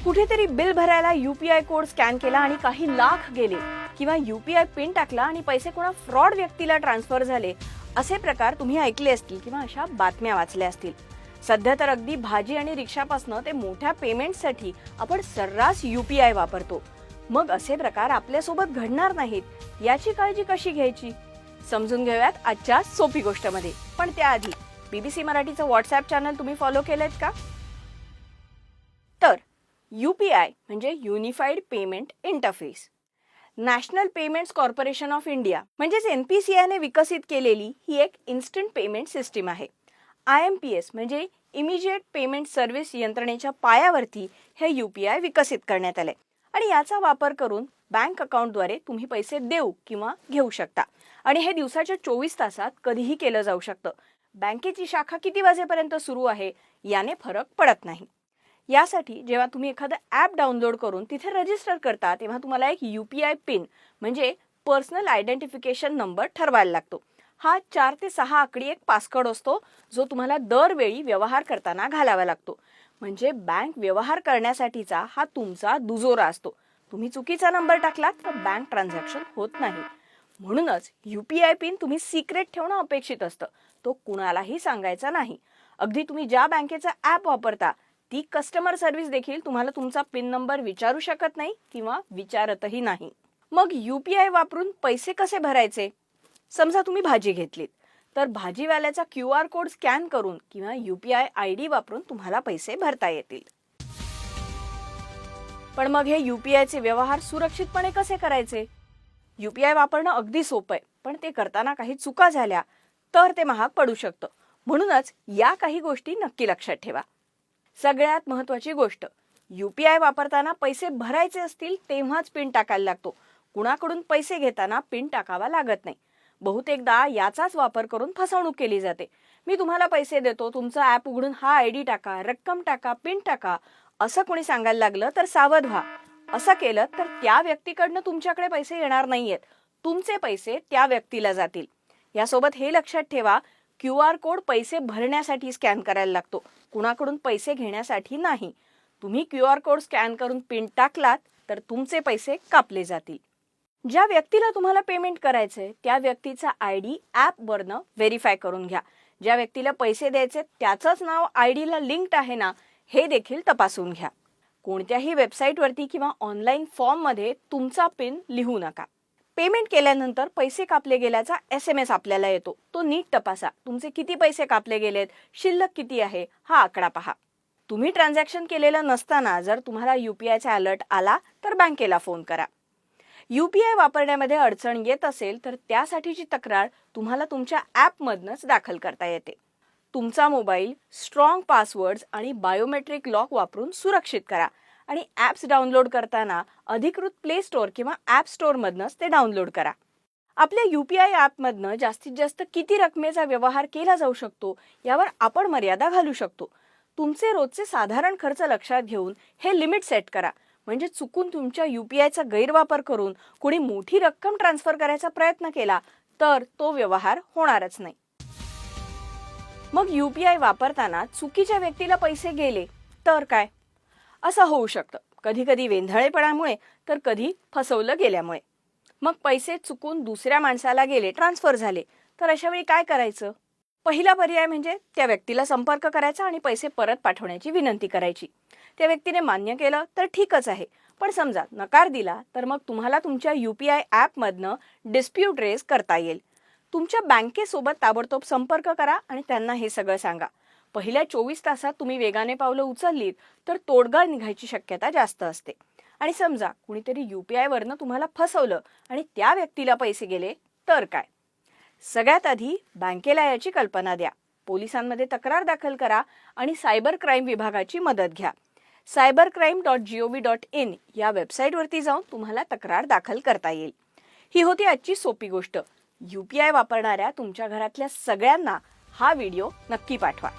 कुठेतरी बिल भरायला UPI code scan केला आणि काही लाख गेले, किंवा UPI पिन टाकला आणि पैसे कोणा फ्रॉड व्यक्तीला ट्रान्सफर झाले, असे प्रकार तुम्ही ऐकले असतील किंवा अशा बातम्या वाचल्या असतील. सध्या तर अगदी भाजी आणि रिक्षापासनं ते मोठ्या पेमेंटसाठी आपण सर्रास UPI वापरतो. मग असे प्रकार आपल्यासोबत घडणार नाहीत याची काळजी कशी घ्यायची, समजून घेऊयात आजच्या सोपी गोष्टमध्ये. पण त्याआधी BBC मराठीचं व्हॉट्सअप चॅनल तुम्ही फॉलो केलेत का? तर UPI म्हणजे unified payment interface. National payments corporation of India म्हणजेच NPCI ने विकसित केलेली ही एक इन्स्टंट पेमेंट सिस्टीम आहे. IMPS म्हणजे इमिजिएट पेमेंट सर्व्हिस यंत्रणेच्या पायावरती हे UPI विकसित करण्यात आले आणि याचा वापर करून बँक अकाउंटद्वारे तुम्ही पैसे देऊ किंवा घेऊ शकता आणि हे दिवसाच्या 24 तासात कधीही केलं जाऊ शकतं. बँकेची शाखा किती वाजेपर्यंत सुरू आहे याने फरक पडत नाही. यासाठी जेव्हा तुम्ही एखादं ॲप डाउनलोड करून तिथे रजिस्टर करता तेव्हा तुम्हाला एक UPI पिन म्हणजे पर्सनल आयडेंटिफिकेशन नंबर ठरवायला लागतो. हा 4 ते 6 आकडी एक पासकोड असतो जो तुम्हाला दरवेळी व्यवहार करताना घालावा लागतो. म्हणजे बँक व्यवहार करण्यासाठीचा हा तुमचा दुजोरा असतो. तुम्ही चुकीचा नंबर टाकलात तर बँक ट्रान्झॅक्शन होत नाही. म्हणूनच UPI पिन तुम्ही सिक्रेट ठेवणं अपेक्षित असतं. तो कुणालाही सांगायचा नाही. अगदी तुम्ही ज्या बँकेचा ॲप वापरता ती कस्टमर सर्व्हिस देखील तुम्हाला तुमचा पिन नंबर विचारू शकत नाही किंवा विचारतही नाही. मग UPI वापरून पैसे कसे भरायचे? समजा तुम्ही भाजी घेतलीत तर भाजीवाल्याचा QR कोड स्कॅन करून किंवा UPI ID वापरून तुम्हाला पैसे भरता येतील. पण मग हे UPIचे व्यवहार सुरक्षितपणे कसे करायचे? UPI वापरणं अगदी सोपं आहे, पण ते करताना काही चुका झाल्या तर ते महाग पडू शकतं. म्हणूनच या काही गोष्टी नक्की लक्षात ठेवा. सगळ्यात महत्त्वाची गोष्ट, UPI वापरताना पैसे भरायचे असतील तेव्हाच पिन टाकायला लागतो. कुणाकडून पैसे घेताना पिन टाकावा लागत नाही. बहुतेकदा याचाच वापर करून फसवणूक केली जाते. मी तुम्हाला पैसे देतो, तुमचं ॲप उघडून हा ID टाका, रक्कम टाका, पिन टाका, असं कोणी सांगायला लागलं तर सावध व्हा. असं केलं तर त्या व्यक्तीकडनं तुमच्याकडे पैसे येणार नाहीयेत, तुमचे पैसे त्या व्यक्तीला जातील. यासोबत हे लक्षात ठेवा, QR कोड पैसे भरण्यासाठी स्कॅन करायला लागतो, कुणाकडून पैसे घेण्यासाठी नाही. तुम्ही QR कोड स्कॅन करून पिन टाकलात तर तुमचे पैसे कापले जातील. ज्या व्यक्तीला तुम्हाला पेमेंट करायचंय त्या व्यक्तीचा ID ॲपवरनं व्हेरीफाय करून घ्या. ज्या व्यक्तीला पैसे द्यायचे त्याचंच नाव IDला लिंक्ड आहे ना हे देखील तपासून घ्या. कोणत्याही वेबसाईटवरती किंवा ऑनलाईन फॉर्ममध्ये तुमचा पिन लिहू नका. पेमेंट केल्यानंतर पैसे कापले गेल्याचा SMS आपल्याला येतो, तो नीट तपासा. तुमचे किती पैसे कापले गेलेत, शिल्लक किती आहे हा आकडा पहा. तुम्ही ट्रान्झॅक्शन केलेलं नसताना जर तुम्हाला UPIचा अलर्ट आला तर बँकेला फोन करा. UPI वापरण्यामध्ये अडचण येत असेल तर त्यासाठीची तक्रार तुम्हाला तुमच्या ॲपमधनंच दाखल करता येते. तुमचा मोबाईल स्ट्रॉंग पासवर्ड्स आणि बायोमेट्रिक लॉक वापरून सुरक्षित करा आणि ॲप्स डाउनलोड करताना अधिकृत प्ले स्टोअर किंवा ॲप स्टोअरमधनंच ते डाउनलोड करा. आपल्या UPI ॲपमधनं जास्तीत जास्त किती रकमेचा व्यवहार केला जाऊ शकतो यावर आपण मर्यादा घालू शकतो. तुमचे रोजचे साधारण खर्च लक्षात घेऊन हे लिमिट सेट करा. म्हणजे चुकून तुमच्या UPIचा गैरवापर करून कोणी मोठी रक्कम ट्रान्सफर करायचा प्रयत्न केला तर तो व्यवहार होणारच नाही. मग UPI वापरताना चुकीच्या व्यक्तीला पैसे गेले तर काय? असं होऊ शकतं, कधी कधी वेंधळेपणामुळे तर कधी फसवलं गेल्यामुळे. मग पैसे चुकून दुसऱ्या माणसाला गेले, ट्रान्सफर झाले, तर अशा वेळी काय करायचं? पहिला पर्याय म्हणजे त्या व्यक्तीला संपर्क करायचा आणि पैसे परत पाठवण्याची विनंती करायची. त्या व्यक्तीने मान्य केलं तर ठीकच आहे, पण समजा नकार दिला तर मग तुम्हाला तुमच्या UPI ॲपमधनं डिस्प्यूट रेज करता येईल. तुमच्या बँकेसोबत ताबडतोब संपर्क करा आणि त्यांना हे सगळं सांगा. पहिल्या 24 तासात तुम्ही वेगाने पावलं उचललीत तर तोडगा निघायची शक्यता जास्त असते. आणि समजा कुणीतरी UPI वरनं तुम्हाला फसवलं आणि त्या व्यक्तीला पैसे गेले तर काय? सगळ्यात आधी बँकेला याची कल्पना द्या. पोलिसांमध्ये तक्रार दाखल करा आणि सायबर क्राईम विभागाची मदत घ्या. cybercrime.gov.in या वेबसाईटवरती जाऊन तुम्हाला तक्रार दाखल करता येईल. ही होती आजची सोपी गोष्ट. UPI वापरणाऱ्या तुमच्या घरातल्या सगळ्यांना हा व्हिडिओ नक्की पाठवा.